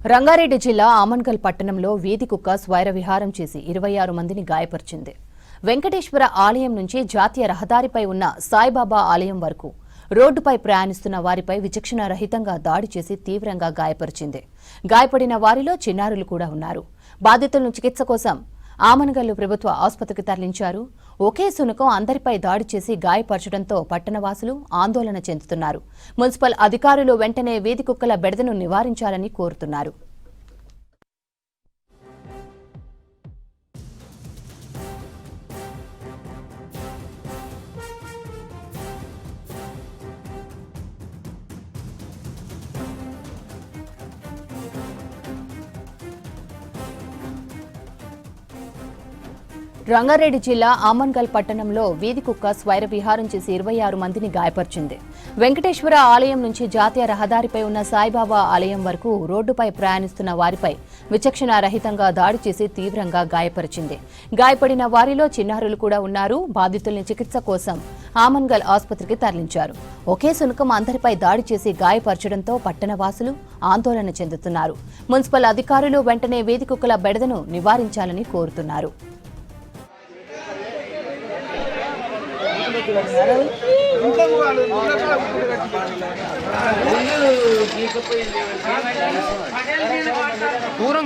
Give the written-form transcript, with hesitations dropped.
రంగారెడ్డి జిల్లా ఆమన్గల్ పట్టణంలో వీధి కుక్క స్వైర విహారం చేసి 26 మందిని గాయపరిచింది. వెంకటేశ్వర ఆలయం నుంచి జాతీయ రహదారిపై ఉన్న సాయిబాబా ఆలయం వరకు రోడ్డుపై ప్రయాణిస్తున్న వారిపై విచక్షణ రహితంగా దాడి చేసి తీవ్రంగా గాయపరిచింది. గాయపడిన వారిలో చిన్నారులు కూడా ఉన్నారు. బాధితులను చికిత్స కోసం ఆమన్గల్ ప్రభుత్వ ఆసుపత్రికి తరలించారు. ఒకే శునకం అందరిపై దాడి చేసి గాయపరచడంతో పట్టణవాసులు ఆందోళన చెందుతున్నారు. మున్సిపల్ అధికారులు వెంటనే వీధి కుక్కల బెడదను నివారించాలని కోరుతున్నారు. రంగారెడ్డి జిల్లా ఆమన్గల్ పట్టణంలో వీధి కుక్క స్వైర విహారం చేసి 26 మందిని గాయపరిచింది. వెంకటేశ్వర ఆలయం నుంచి జాతీయ రహదారిపై ఉన్న సాయిబాబా ఆలయం వరకు రోడ్డుపై ప్రయాణిస్తున్న వారిపై విచక్షణ రహితంగా దాడి చేసి తీవ్రంగా గాయపరిచింది. గాయపడిన వారిలో చిన్నారులు కూడా ఉన్నారు. బాధితుల్ని చికిత్స కోసం ఆమన్గల్ ఆసుపత్రికి తరలించారు. ఒకే శునకం అందరిపై దాడి చేసి గాయపరచడంతో పట్టణవాసులు ఆందోళన చెందుతున్నారు. మున్సిపల్ అధికారులు వెంటనే వీధి కుక్కల బెడదను నివారించాలని కోరుతున్నారు. దూరం